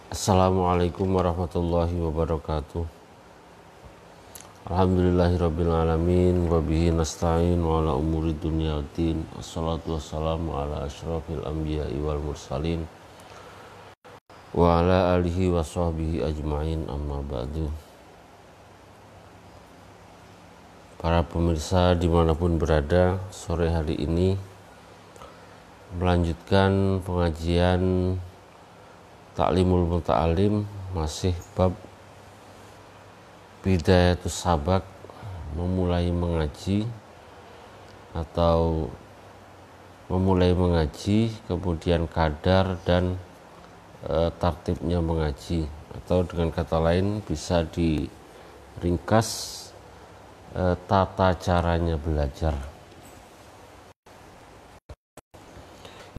Assalamualaikum warahmatullahi wabarakatuh. Alhamdulillahirabbil alamin wa bihi nasta'in wa ala umuri dunya waddin. Wassalatu wassalamu ala asyrafil anbiya'i wal mursalin wa ala alihi wa sahbihi ajma'in, amma ba'du. Para pemirsa dimanapun berada, sore hari ini melanjutkan pengajian Ta'limul Muta'alim, masih bab Bidayatus Sabak, memulai mengaji atau memulai mengaji, kemudian kadar dan tartibnya mengaji, atau dengan kata lain bisa diringkas tata caranya belajar.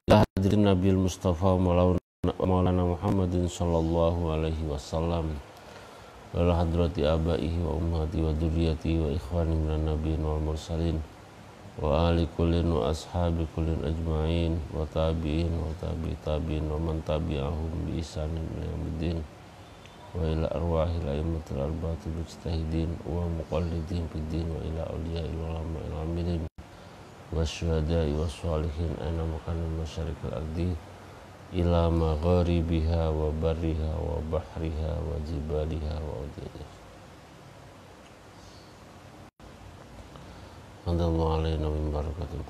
Ya hadirin Nabil Mustafa Maulana Muhammadin sallallahu alaihi wasallam wal hadrati abaihi wa ummati wa dzurriyyati wa ikhwani minan nabiyyin wal mursalin wa ali kullin wa ashabi kullin ajma'in wa tabi'in wa tabi'in wa man tabi'ahum bi ihsanin ila yaumiddin wa ila arwahil a'immatil arba'atil mujtahidin wa muqallidin fid din wa ila awliya'il ulama'il amilin wa syuhada'i wa sholihin aina makanan masyariqil ardi ila magharibiha wa barriha wa bahriha wa jibaliha wa udhiha. Alhamdulillah alaina min barakatul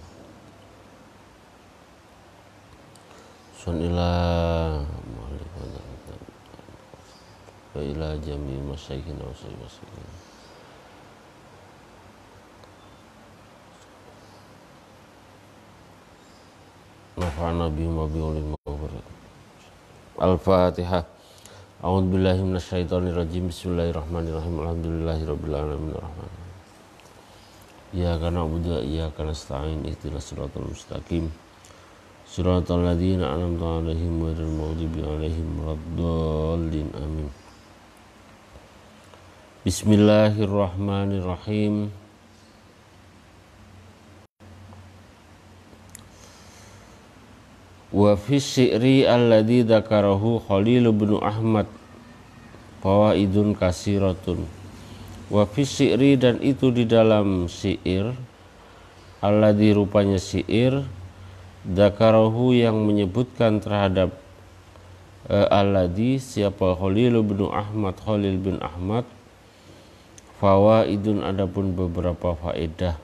sunillah wa ila jami' masyayikhina wa sayyidina nafa'ana bihim wa bi'ulim Al-Fatihah. A'udzubillahi minasyaitonirrajim. Bismillahirrahmanirrahim. Alhamdulillahirabbil alamin arrahman. Iyyaka na'budu wa iyyaka nasta'in. Ihdinas siratal mustaqim. Siratal ladzina an'amta 'alaihim ghairil maghdubi 'alaihim waladdallin. Amin. Bismillahirrahmanirrahim. Wa fi syi'ri alladzi dzakarahu Khalil bin Ahmad fawaidun kasiratun. Wa fi syi'ri, dan itu di dalam syair, alladzi rupanya syair, dzakarahu yang menyebutkan terhadap alladzi siapa Khalil bin Ahmad, fawaidun adapun beberapa faedah,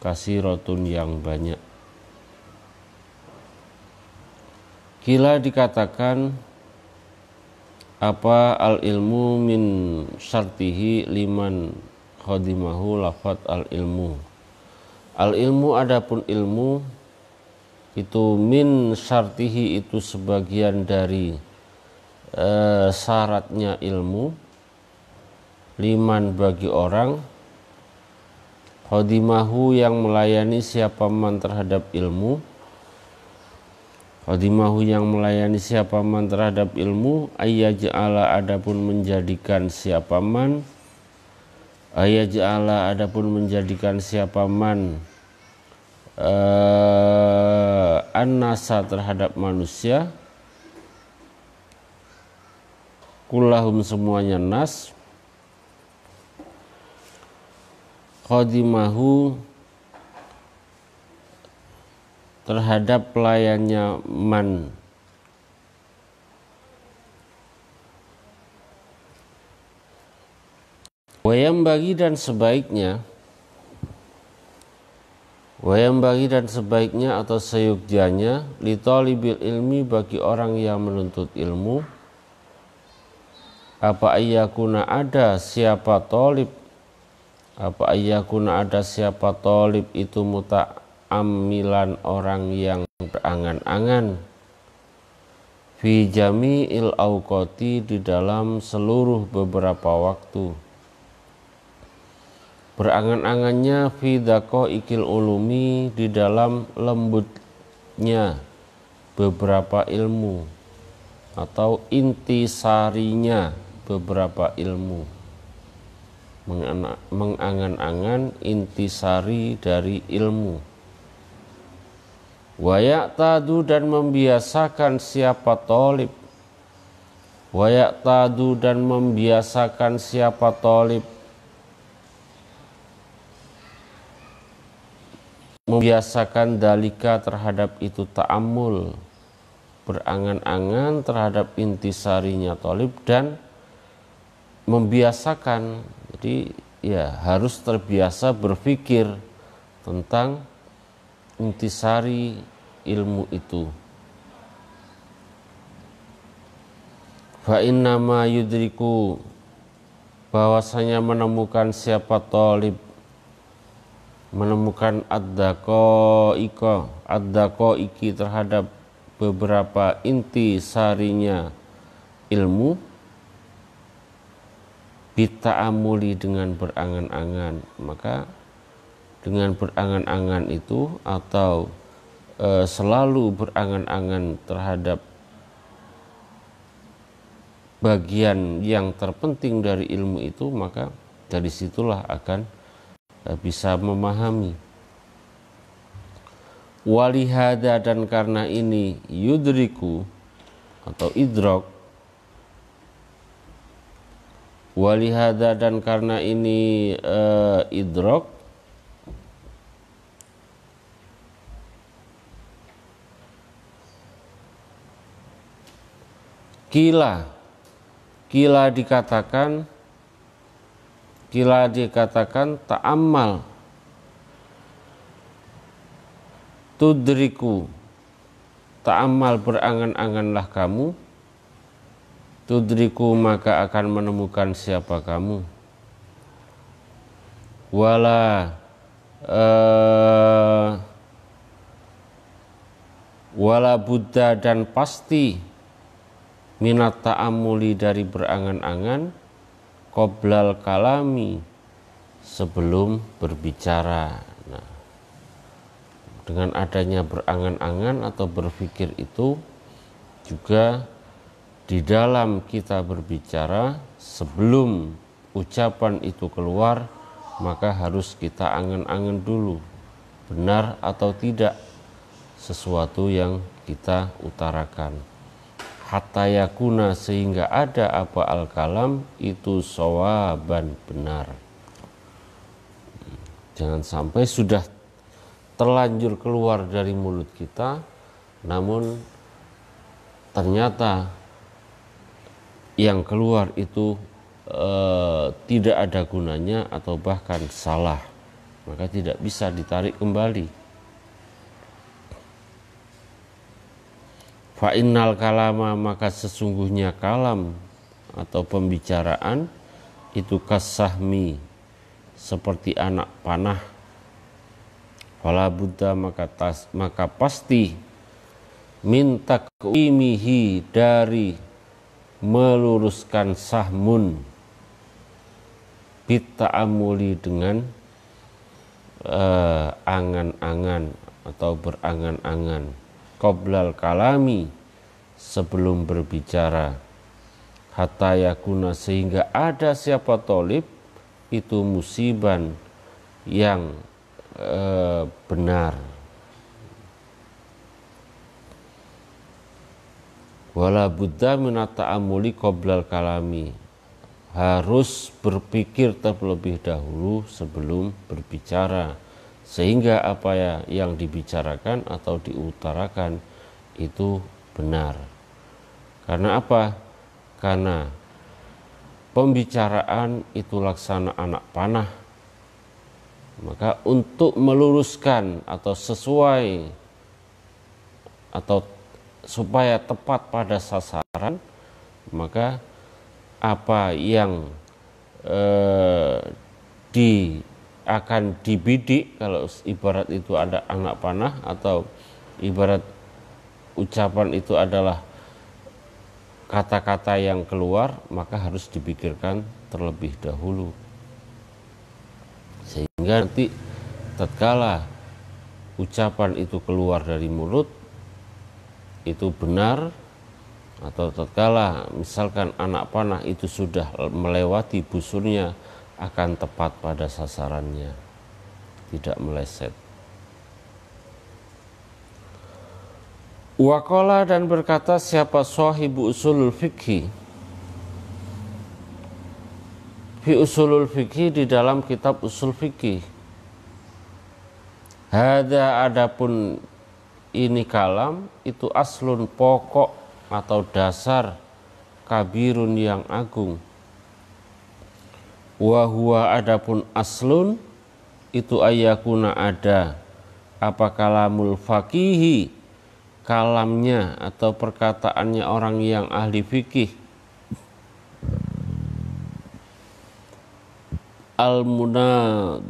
kasiratun yang banyak. Kila dikatakan apa al ilmu min syartihi liman khadimahu lafat al ilmu. Al ilmu adapun ilmu itu min syartihi itu sebagian dari syaratnya ilmu, liman bagi orang, khadimahu yang melayani siapa man terhadap ilmu, khadimahu yang melayani siapa man terhadap ilmu, ayyaj'ala adapun menjadikan siapa man, ayyaj'ala adapun menjadikan siapa man an-nasa terhadap manusia, kullahum semuanya nas, khadimahu terhadap pelayannya man, wayam bagi dan sebaiknya atau seyukjanya li talibil ilmi bagi orang yang menuntut ilmu, apa ayyakuna ada siapa talib itu amilan orang yang berangan-angan, fi jami'il awqati di dalam seluruh beberapa waktu, berangan-angannya fi daqaiqil ulumi di dalam lembutnya beberapa ilmu atau intisarinya beberapa ilmu, mengangan-angan intisari dari ilmu. Wa ya'tadu dan membiasakan siapa tolib wa ya'tadu dan membiasakan siapa thalib, membiasakan dalika terhadap itu ta'ammul, berangan-angan terhadap intisarinya thalib, dan membiasakan, jadi ya harus terbiasa berpikir tentang intisari ilmu itu. Fa innama yudriku, bahwasanya menemukan siapa thalib, menemukan ad-daqaiqi terhadap beberapa inti sarinya ilmu, bita'amuli dengan berangan-angan. Maka dengan berangan-angan itu atau selalu berangan-angan terhadap bagian yang terpenting dari ilmu itu, maka dari situlah akan bisa memahami. Walihada, dan karena ini, yudriku atau idrok, walihada, dan karena ini idrok, Kila dikatakan ta'ammal, tudriku, ta'ammal berangan-anganlah kamu, tudriku maka akan menemukan siapa kamu. Wala buddha, dan pasti minat ta'amuli dari berangan-angan, qoblal kalami, sebelum berbicara. Nah, dengan adanya berangan-angan atau berpikir itu juga di dalam kita berbicara, sebelum ucapan itu keluar, maka harus kita angan-angan dulu benar atau tidak sesuatu yang kita utarakan. Hatta yakuna, sehingga ada apa al-kalam itu sawaban, benar. Jangan sampai sudah terlanjur keluar dari mulut kita, namun ternyata yang keluar itu tidak ada gunanya atau bahkan salah, maka tidak bisa ditarik kembali. Fa innal kalama, maka sesungguhnya kalam atau pembicaraan itu kasahmi, seperti anak panah. Fala buddha, maka pasti min takwimihi, dari meluruskan sahmun, bita'amuli dengan angan-angan atau berangan-angan, qoblal kalami, sebelum berbicara, hatta yakuna, sehingga ada siapa thalib itu musiban, yang benar. Wala buddha minat ta'amuli qoblal kalami, harus berpikir terlebih dahulu sebelum berbicara, sehingga apa yang dibicarakan atau diutarakan itu benar. Karena apa? Karena pembicaraan itu laksana anak panah. Maka untuk meluruskan atau sesuai atau supaya tepat pada sasaran, maka apa yang akan dibidik, kalau ibarat itu ada anak panah, atau ibarat ucapan itu adalah kata-kata yang keluar, maka harus dipikirkan terlebih dahulu, sehingga nanti tatkala ucapan itu keluar dari mulut itu benar, atau tatkala misalkan anak panah itu sudah melewati busurnya, akan tepat pada sasarannya, tidak meleset. Waqala, dan berkata siapa sahibu usulul fikhi, fi usulul fikih, di dalam kitab usul fikih. Hada, adapun ini kalam, itu aslun, pokok atau dasar, kabirun, yang agung. Wa huwa, adapun aslun, itu ayakuna, ada apa kalamul faqihi, kalamnya atau perkataannya orang yang ahli fikih, al-munadiri,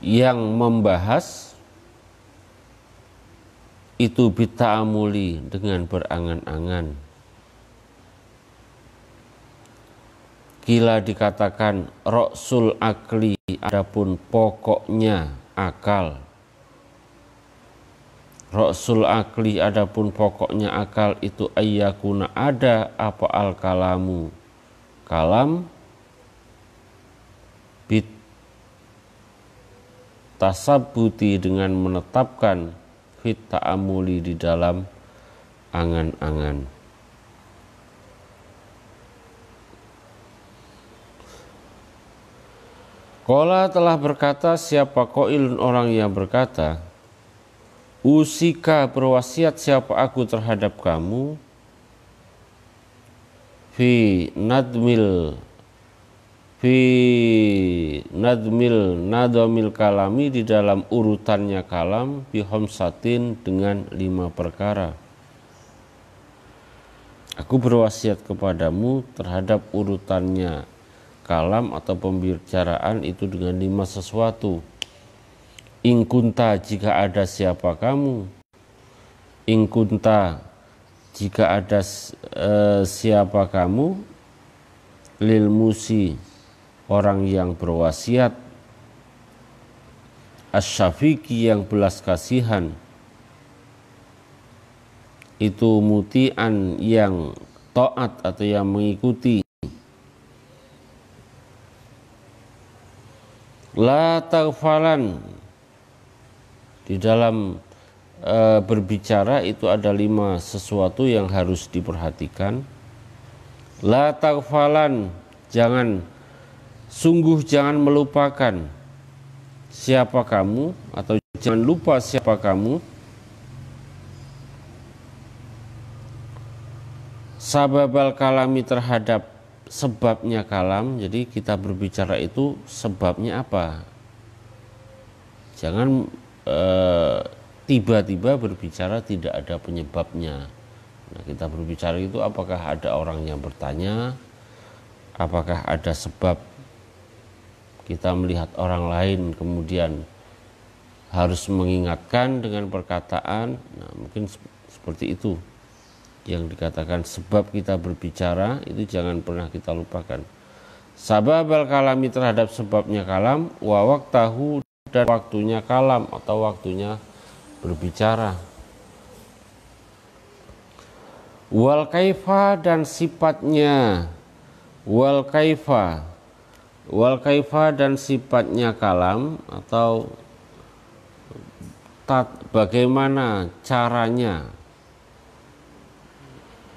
yang membahas itu bita'amuli, dengan berangan-angan. Kila, dikatakan roksul akli, adapun pokoknya akal. Roksul akli, adapun pokoknya akal, itu ayyakuna, ada apa al kalamu, kalam, bit tasabbuti, dengan menetapkan, fit ta'amuli, di dalam angan-angan. Qala, telah berkata siapa qailun, orang yang berkata, usika, berwasiat siapa aku terhadap kamu, fi nadmil nadomil kalami, di dalam urutannya kalam, bi khamsatin, dengan 5 perkara. Aku berwasiat kepadamu terhadap urutannya kalam atau pembicaraan itu dengan 5 sesuatu. Ingkunta, jika ada siapa kamu. Ingkunta, jika ada siapa kamu. Lil musi, orang yang berwasiat. Asy-syafiqi, yang belas kasihan. Itu mutian, yang taat atau yang mengikuti. La taghfalan, di dalam berbicara itu ada 5 sesuatu yang harus diperhatikan. La taghfalan, sungguh jangan melupakan siapa kamu, atau jangan lupa siapa kamu. Sababal kalami, terhadap sebabnya kalam. Jadi kita berbicara itu sebabnya apa. Jangan tiba-tiba berbicara tidak ada penyebabnya. Nah, kita berbicara itu apakah ada orang yang bertanya, apakah ada sebab kita melihat orang lain kemudian harus mengingatkan dengan perkataan. Nah, mungkin seperti itu yang dikatakan sebab kita berbicara, itu jangan pernah kita lupakan. Sababal kalami, terhadap sebabnya kalam, wa waqtahu, dan waktunya kalam atau waktunya berbicara. Wal kaifa, dan sifatnya. Wal kaifa dan sifatnya kalam atau bagaimana caranya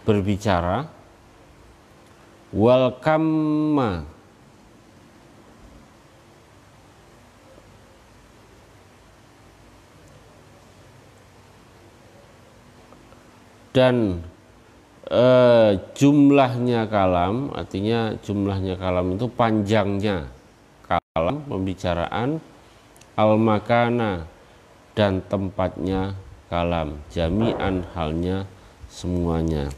berbicara. Wal kamma, dan jumlahnya kalam, artinya jumlahnya kalam itu panjangnya kalam, pembicaraan. Al makana, dan tempatnya kalam, jami'an, halnya semuanya.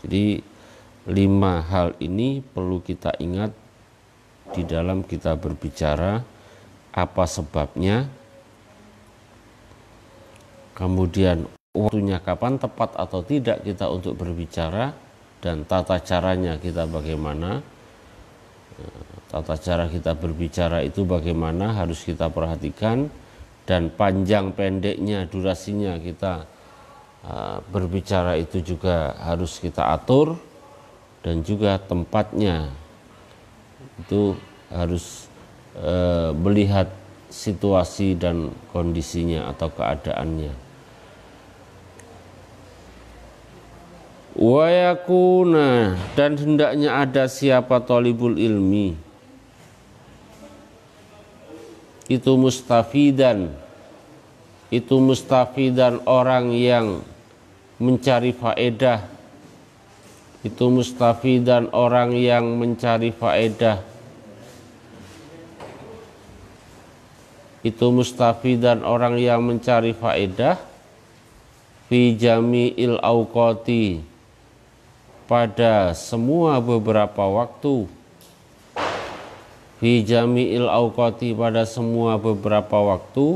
Jadi 5 hal ini perlu kita ingat di dalam kita berbicara. Apa sebabnya, kemudian waktunya kapan tepat atau tidak kita untuk berbicara, dan tata caranya kita bagaimana. Tata cara kita berbicara itu bagaimana harus kita perhatikan, dan panjang pendeknya, durasinya kita berbicara itu juga harus kita atur, dan juga tempatnya itu harus melihat situasi dan kondisinya atau keadaannya. Wa yakuna, dan hendaknya ada siapa talibul ilmi itu mustafidan orang yang mencari faedah, itu mustafidan orang yang mencari faedah, itu mustafidan orang yang mencari faedah fi jami'il awqati, pada semua beberapa waktu, fi jami'il awqati, pada semua beberapa waktu,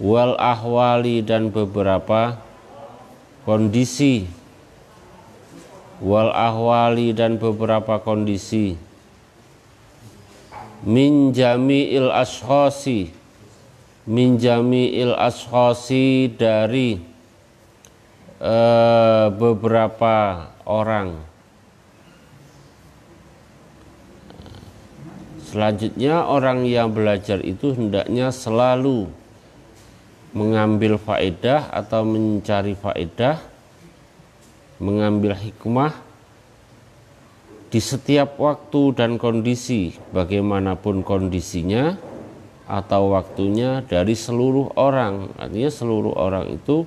wal ahwali, dan beberapa kondisi, wal ahwali, dan beberapa kondisi, min jami'il ashkhasi, min jami'il ashkhasi, dari beberapa orang. Selanjutnya orang yang belajar itu hendaknya selalu mengambil faedah atau mencari faedah, mengambil hikmah di setiap waktu dan kondisi, bagaimanapun kondisinya atau waktunya, dari seluruh orang. Artinya seluruh orang itu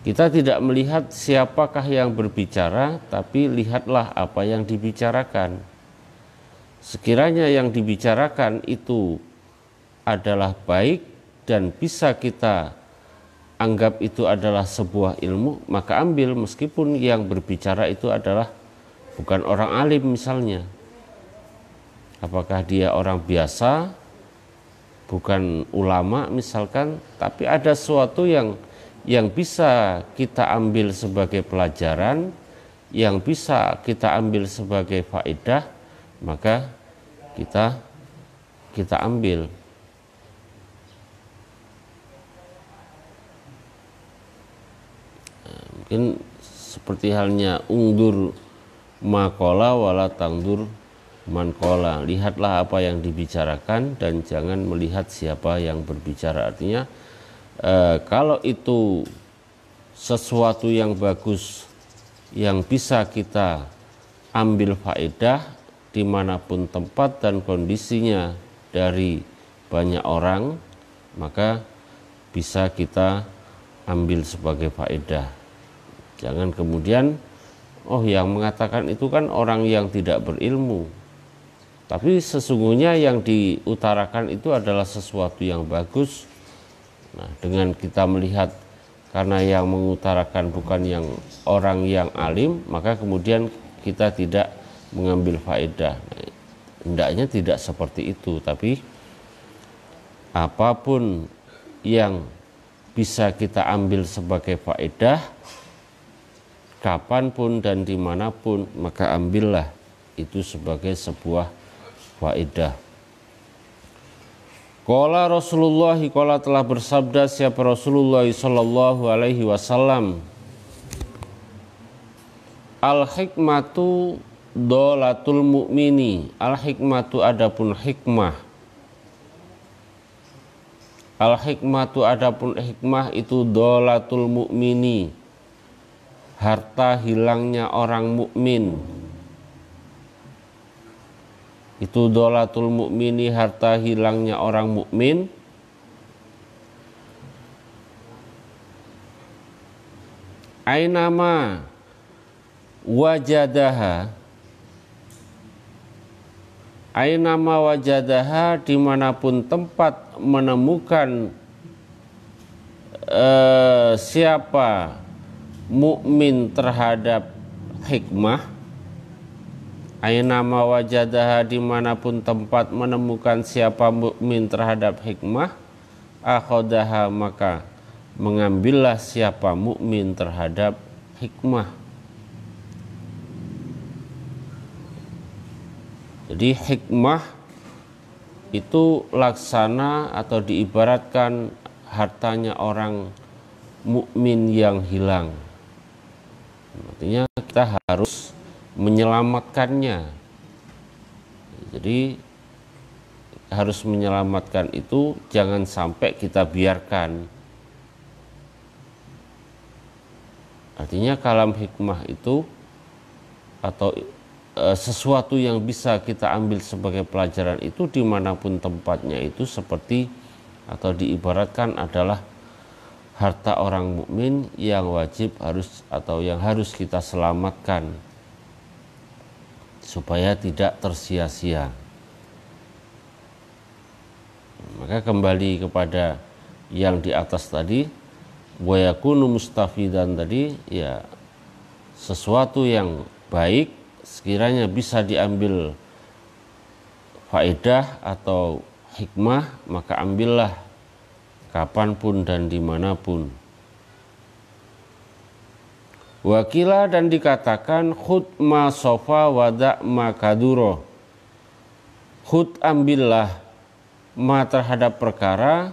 kita tidak melihat siapakah yang berbicara, tapi lihatlah apa yang dibicarakan. Sekiranya yang dibicarakan itu adalah baik dan bisa kita anggap itu adalah sebuah ilmu, maka ambil, meskipun yang berbicara itu adalah bukan orang alim misalnya. Apakah dia orang biasa, bukan ulama misalkan, tapi ada sesuatu yang bisa kita ambil sebagai pelajaran, yang bisa kita ambil sebagai faedah, maka kita ambil. Mungkin seperti halnya ungdur makola wala tangdur mankola, lihatlah apa yang dibicarakan dan jangan melihat siapa yang berbicara. Artinya kalau itu sesuatu yang bagus yang bisa kita ambil faedah dimanapun tempat dan kondisinya dari banyak orang, maka bisa kita ambil sebagai faedah. Jangan kemudian, oh yang mengatakan itu kan orang yang tidak berilmu, tapi sesungguhnya yang diutarakan itu adalah sesuatu yang bagus. Nah, dengan kita melihat karena yang mengutarakan bukan yang orang yang alim, maka kemudian kita tidak mengambil faedah. Hendaknya tidak seperti itu, tapi apapun yang bisa kita ambil sebagai faedah, kapanpun dan dimanapun, maka ambillah itu sebagai sebuah faedah. Qala Rasulullah, qala telah bersabda siapa Rasulullah sallallahu alaihi wasallam, al hikmatu dolatul mu'mini, al hikmatu adapun hikmah, al hikmatu adapun hikmah itu dolatul mu'mini, harta hilangnya orang mukmin. Itu dolatul mukmini, harta hilangnya orang mukmin. Ainama wajadaha, ainama wajadaha, dimanapun tempat menemukan siapa mukmin terhadap hikmah. Ainama wajadaha, dimanapun tempat menemukan siapa mukmin terhadap hikmah, akhodaha, maka mengambillah siapa mukmin terhadap hikmah. Jadi hikmah itu laksana atau diibaratkan hartanya orang mukmin yang hilang. Artinya kita harus menyelamatkannya. Jadi harus menyelamatkan itu, jangan sampai kita biarkan. Artinya kalam hikmah itu atau sesuatu yang bisa kita ambil sebagai pelajaran itu dimanapun tempatnya itu seperti atau diibaratkan adalah harta orang mukmin yang wajib harus atau yang harus kita selamatkan supaya tidak tersia-sia. Maka kembali kepada yang di atas tadi, wa yakunu mustafidan tadi, ya sesuatu yang baik sekiranya bisa diambil faedah atau hikmah, maka ambillah kapanpun dan dimanapun. Wakila dan dikatakan khud ma sofa wada ma kaduro. Khud ambillah ma terhadap perkara,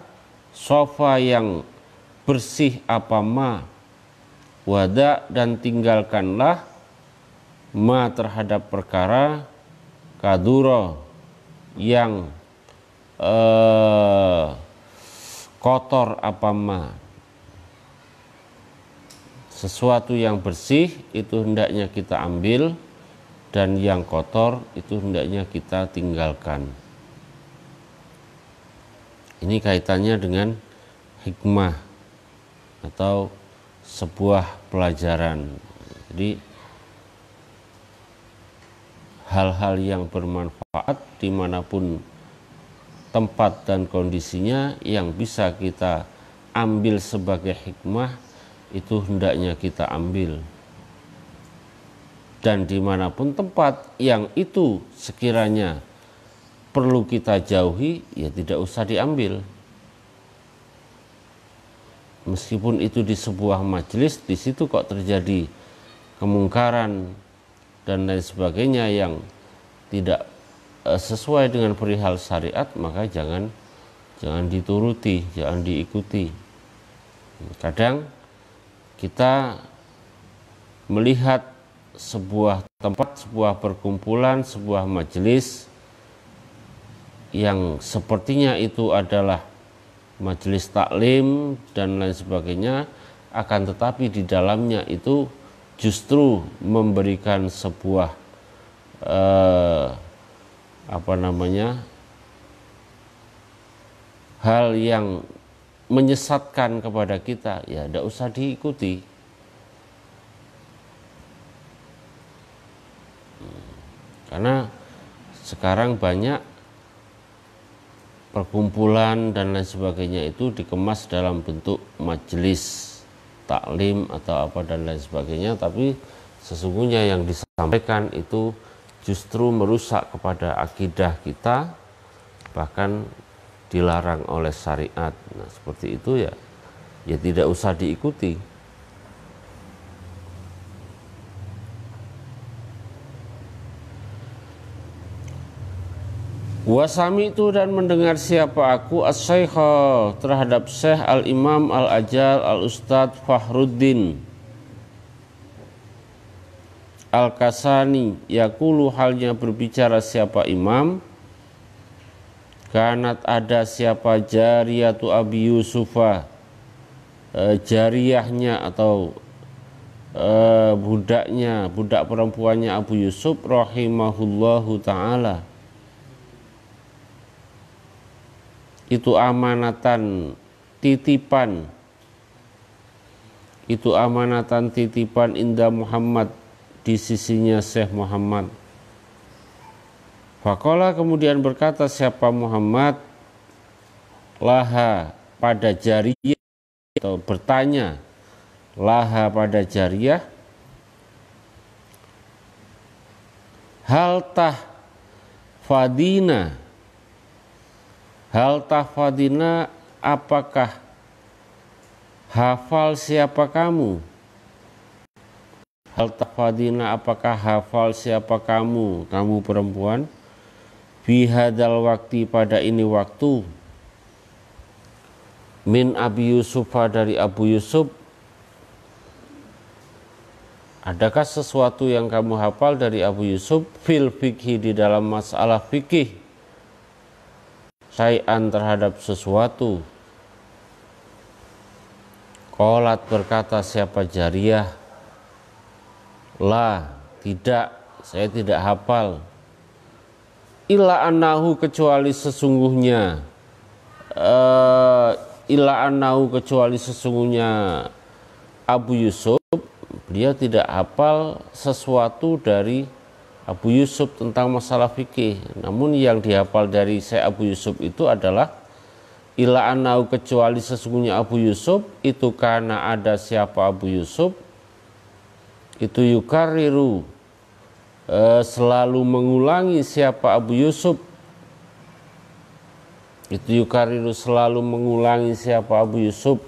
sofa yang bersih apa ma, wada dan tinggalkanlah ma terhadap perkara kaduro yang kotor apa ma. Sesuatu yang bersih itu hendaknya kita ambil dan yang kotor itu hendaknya kita tinggalkan. Ini kaitannya dengan hikmah atau sebuah pelajaran. Jadi hal-hal yang bermanfaat dimanapun tempat dan kondisinya yang bisa kita ambil sebagai hikmah itu hendaknya kita ambil, dan dimanapun tempat yang itu sekiranya perlu kita jauhi ya tidak usah diambil. Meskipun itu di sebuah majelis, di situ kok terjadi kemungkaran dan lain sebagainya yang tidak sesuai dengan perihal syariat, maka jangan dituruti, jangan diikuti. Kadang kita melihat sebuah tempat, sebuah perkumpulan, sebuah majelis yang sepertinya itu adalah majelis taklim dan lain sebagainya, akan tetapi di dalamnya itu justru memberikan sebuah hal yang menyesatkan kepada kita, ya tidak usah diikuti. Karena sekarang banyak perkumpulan dan lain sebagainya itu dikemas dalam bentuk majelis taklim atau apa dan lain sebagainya, tapi sesungguhnya yang disampaikan itu justru merusak kepada akidah kita, bahkan dilarang oleh syariat. Nah, seperti itu ya tidak usah diikuti. Wasami itu dan mendengar siapa aku as-syaikha terhadap Syekh al-Imam al-Ajal al-Ustadz Fahruddin al-Kasani yaqulu halnya berbicara siapa imam, kanat ada siapa jariyatu Abi Yusufa, jariyahnya atau budak perempuannya Abu Yusuf rahimahullahu ta'ala, itu amanatan titipan, inda Muhammad di sisinya Syekh Muhammad. Faqala kemudian berkata siapa Muhammad, laha pada jariyah, atau bertanya laha pada jariyah, hal tahfadina apakah hafal siapa kamu, hal tahfadina apakah hafal siapa kamu perempuan, bihadal waktu pada ini waktu, min Abi Yusufa dari Abu Yusuf, adakah sesuatu yang kamu hafal dari Abu Yusuf fil fikhi di dalam masalah fikih, syai'an terhadap sesuatu. Qalat berkata siapa jariyah, La, tidak, saya tidak hafal. Illa annahu, kecuali sesungguhnya. Illa annahu, kecuali sesungguhnya Abu Yusuf, beliau tidak hafal sesuatu dari Abu Yusuf tentang masalah fikih. Namun yang dihafal dari Syekh Abu Yusuf itu adalah illa annahu, kecuali sesungguhnya Abu Yusuf itu, karena ada siapa Abu Yusuf itu yukariru, selalu mengulangi siapa Abu Yusuf itu yukariru, selalu mengulangi siapa Abu Yusuf.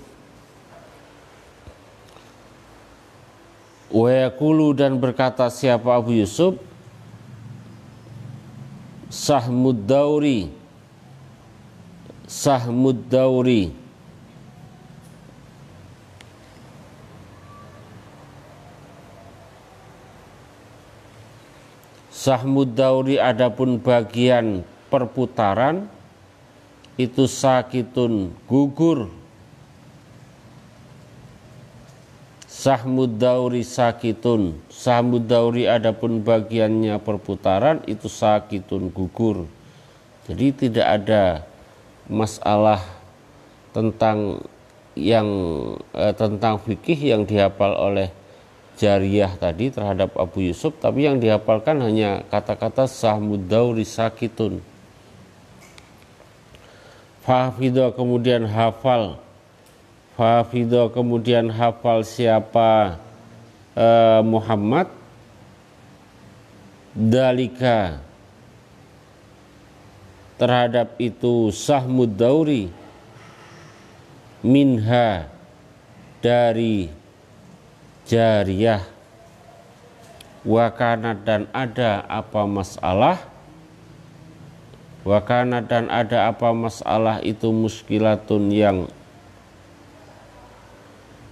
Wa yaqulu, dan berkata siapa Abu Yusuf, Sahmud Dauri, Sahmud Dauri, Sahmud Dauri, adapun bagian perputaran itu sakitun, gugur. Sahmud Dauri sakitun, Sahmud Dauri adapun bagiannya perputaran itu sakitun, gugur. Jadi tidak ada masalah tentang tentang fikih yang dihafal oleh Jariyah tadi terhadap Abu Yusuf, tapi yang dihafalkan hanya kata-kata Sahmud Dauri sakitun. Fahfidho, kemudian hafal. Fahfidho, kemudian hafal siapa Muhammad dalika, terhadap itu Sahmud Dauri, minha, dari Jariyah, wakana, dan ada apa masalah, wakana, dan ada apa masalah itu muskilatun, yang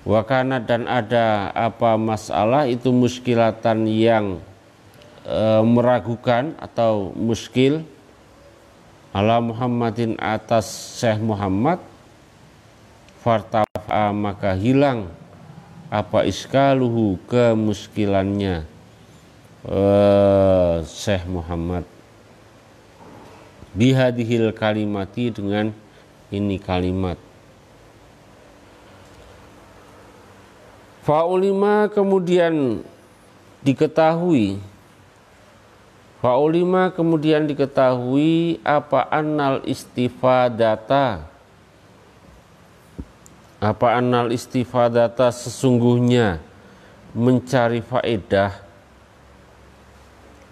wakana, dan ada apa masalah itu muskilatan, yang meragukan atau muskil, ala Muhammadin, atas Syekh Muhammad, fartafa, maka hilang apa iskaluhu, kemuskilannya Syekh Muhammad, bihadihil kalimati, dengan ini kalimat. Fa'ulima, kemudian diketahui, fa'ulima, kemudian diketahui apa annal istifadata, apa annal istifadata, sesungguhnya mencari faedah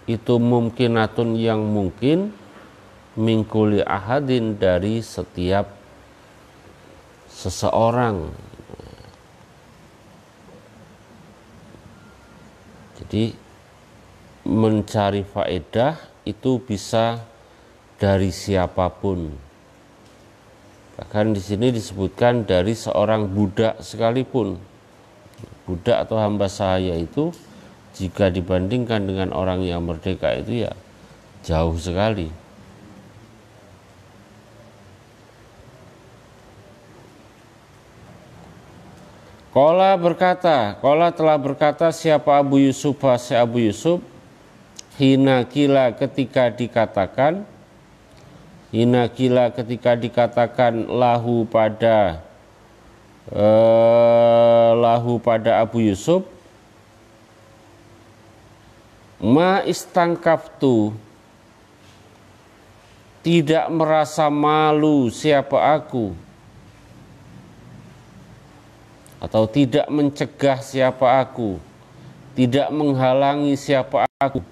itu mungkinatun, yang mungkin, mingkuli ahadin, dari setiap seseorang. Jadi mencari faedah itu bisa dari siapapun. Bahkan di sini disebutkan dari seorang budak sekalipun. Budak atau hamba sahaya itu jika dibandingkan dengan orang yang merdeka itu ya jauh sekali. Qala berkata, Qala telah berkata siapa Abu Yusuf, si Abu Yusuf, hina kila, ketika dikatakan, hina kila, ketika dikatakan lahu pada Abu Yusuf, ma istangkaftu, tidak merasa malu siapa aku, atau tidak mencegah siapa aku, tidak menghalangi siapa aku,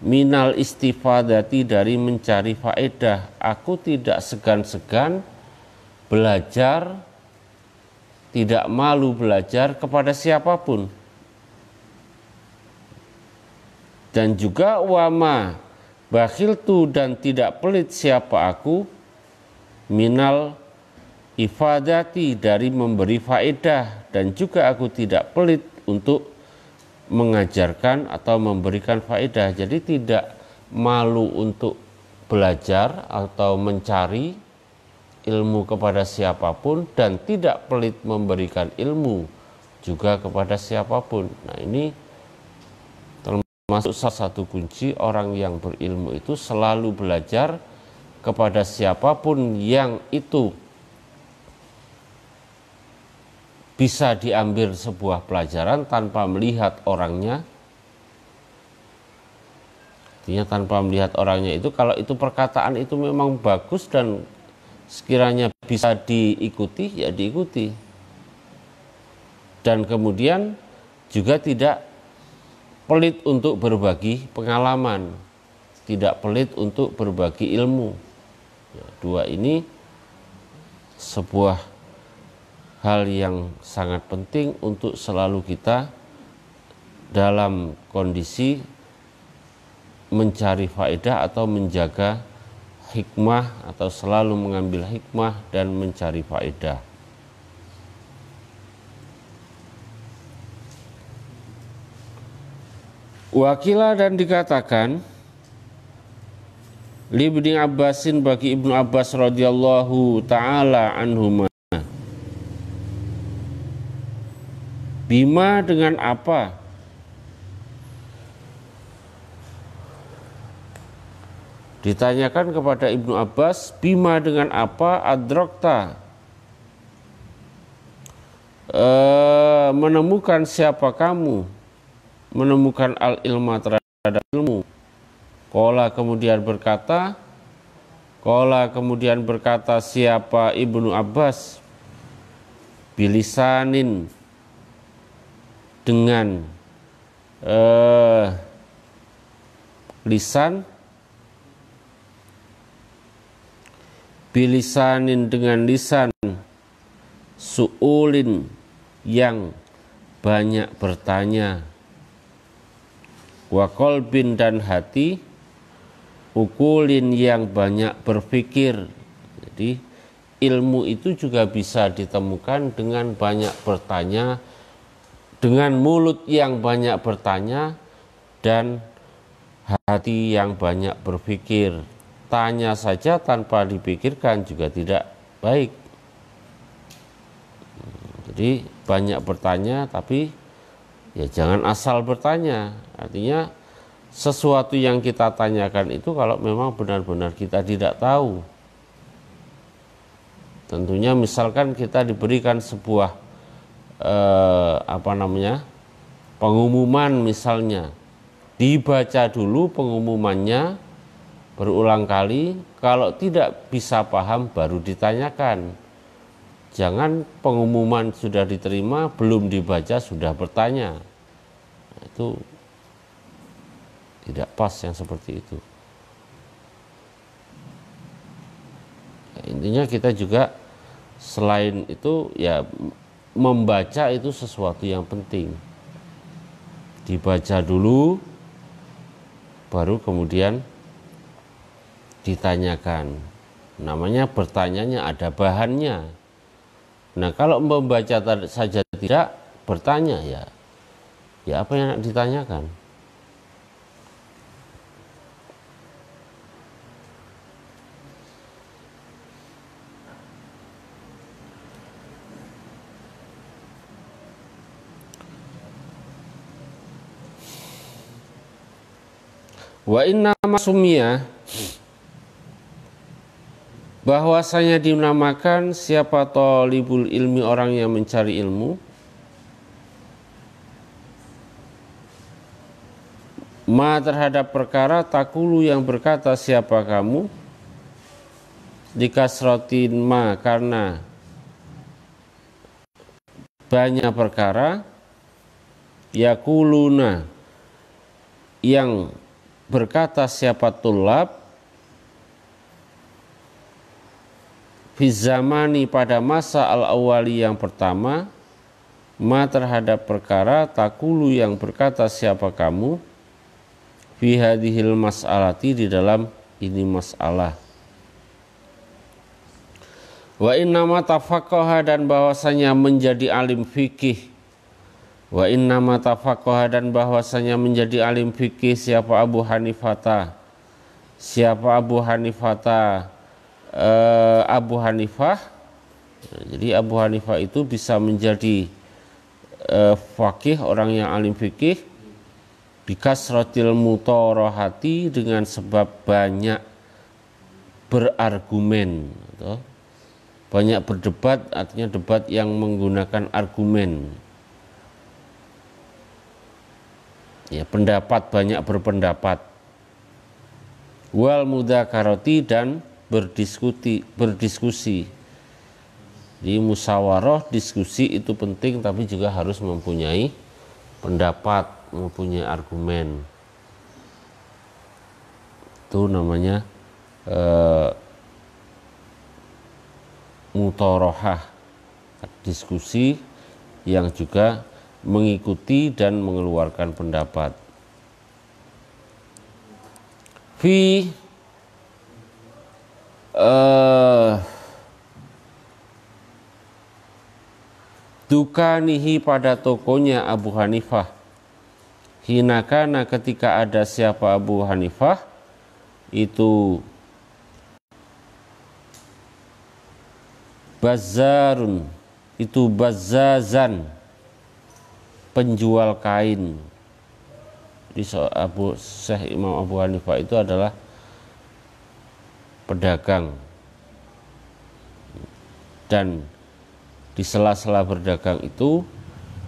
minal istifadati, dari mencari faedah. Aku tidak segan-segan belajar, tidak malu belajar kepada siapapun. Dan juga wama bakhiltu, dan tidak pelit siapa aku, minal ifadati, dari memberi faedah, dan juga aku tidak pelit untuk mengajarkan atau memberikan faedah. Jadi tidak malu untuk belajar atau mencari ilmu kepada siapapun, dan tidak pelit memberikan ilmu juga kepada siapapun. Nah, ini Termasuk salah satu kunci orang yang berilmu itu selalu belajar kepada siapapun yang itu bisa diambil sebuah pelajaran tanpa melihat orangnya. Artinya tanpa melihat orangnya itu, kalau itu perkataan itu memang bagus dan sekiranya bisa diikuti, ya diikuti. Dan kemudian juga tidak pelit untuk berbagi pengalaman, tidak pelit untuk berbagi ilmu. Ya, dua ini sebuah hal yang sangat penting untuk selalu kita dalam kondisi mencari faedah atau menjaga hikmah, atau selalu mengambil hikmah dan mencari faedah. Wakilah dan dikatakan li Ibnu Abbasin, bagi Ibnu Abbas radhiyallahu taala anhuma, bima dengan apa? Ditanyakan kepada Ibnu Abbas, bima dengan apa adrokta, menemukan siapa kamu, menemukan al-ilma terhadap ilmu. Qala kemudian berkata siapa Ibnu Abbas, bilisanin, dengan lisan, bilisanin dengan lisan, su'ulin yang banyak bertanya, wa qalbin dan hati, ukulin yang banyak berpikir. Jadi ilmu itu juga bisa ditemukan dengan banyak bertanya, dengan mulut yang banyak bertanya dan hati yang banyak berpikir. Tanya saja tanpa dipikirkan juga tidak baik. Jadi banyak bertanya, tapi ya jangan asal bertanya. Artinya sesuatu yang kita tanyakan itu kalau memang benar-benar kita tidak tahu. Tentunya misalkan kita diberikan sebuah pengumuman misalnya, dibaca dulu pengumumannya berulang kali, kalau tidak bisa paham baru ditanyakan. Jangan pengumuman sudah diterima belum dibaca sudah bertanya. Itu tidak pas yang seperti itu. Intinya kita juga selain itu ya membaca itu sesuatu yang penting. Dibaca dulu baru kemudian ditanyakan. Namanya bertanyanya ada bahannya. Nah, kalau membaca saja tidak bertanya ya apa yang ditanyakan? Wa inna masumiyah, bahwasanya dinamakan siapa thalibul ilmi, orang yang mencari ilmu, ma terhadap perkara, takulu yang berkata siapa kamu, dikasrotin ma karena banyak perkara, yakuluna yang berkata siapa tulab, fi zamani pada masa al-awwali yang pertama, ma terhadap perkara, takulu yang berkata siapa kamu, fi hadhil mas'alati di dalam ini masalah. Wa innama tafaqaha dan bahwasanya menjadi alim fikih, wa innama tafaqaha dan bahwasanya menjadi alim fikih siapa Abu Hanifah, Abu Hanifah. Jadi Abu Hanifah itu bisa menjadi faqih, orang yang alim fikih, bikasratil mutorohati, dengan sebab banyak berargumen atau banyak berdebat, artinya debat yang menggunakan argumen. Ya, pendapat, banyak berpendapat. Wal mudzakarati, dan berdiskusi. Di musyawarah, diskusi itu penting, tapi juga harus mempunyai pendapat, mempunyai argumen. Itu namanya mutorohah, diskusi yang juga mengikuti dan mengeluarkan pendapat. Fi dukanihi, pada tokonya Abu Hanifah, hinakana, ketika ada siapa Abu Hanifah itu bazarun, itu bazazan, penjual kain. Jadi Syekh Imam Abu Hanifah itu adalah pedagang, dan di sela-sela berdagang itu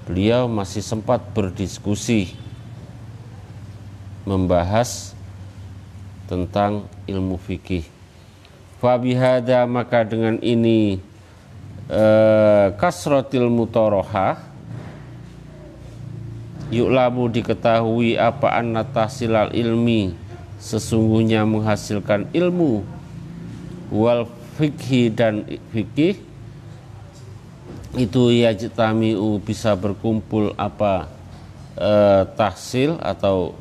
beliau masih sempat berdiskusi, membahas tentang ilmu fikih. Fabihada, maka dengan ini kasratil mutorohah, yu'lamu, diketahui apa anna tahsilal ilmi, sesungguhnya menghasilkan ilmu, wal fikhi, dan fikih, itu yajtami'u, bisa berkumpul apa tahsil atau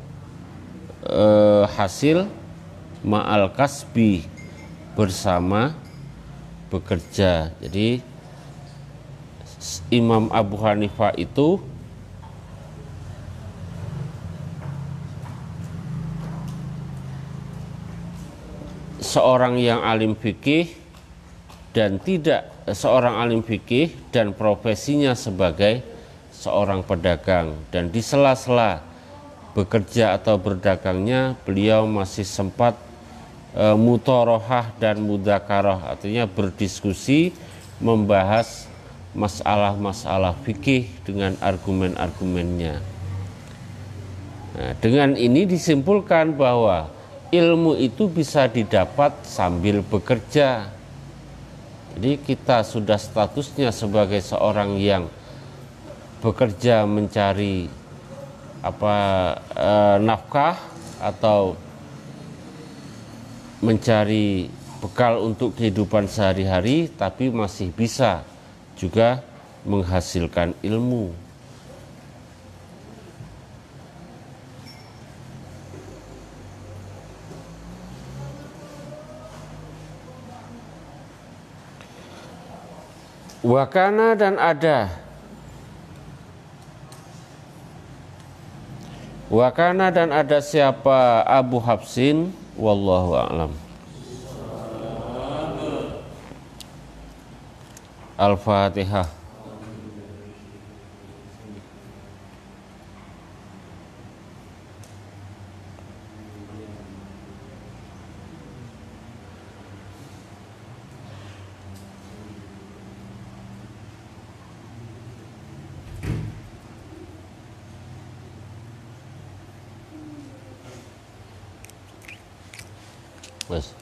hasil, ma'al kasbi, bersama bekerja. Jadi Imam Abu Hanifah itu seorang yang alim fikih dan tidak seorang alim fikih dan profesinya sebagai seorang pedagang, dan di sela-sela bekerja atau berdagangnya beliau masih sempat mutorohah dan mudzakarah, artinya berdiskusi, membahas masalah-masalah fikih dengan argumen-argumennya. Nah, dengan ini disimpulkan bahwa ilmu itu bisa didapat sambil bekerja. Jadi kita sudah statusnya sebagai seorang yang bekerja mencari nafkah atau mencari bekal untuk kehidupan sehari-hari, tapi masih bisa juga menghasilkan ilmu. Wakana, dan ada, wakana, dan ada siapa Abu Hafsin, wallahu a'lam. Al-Fatihah. Wes.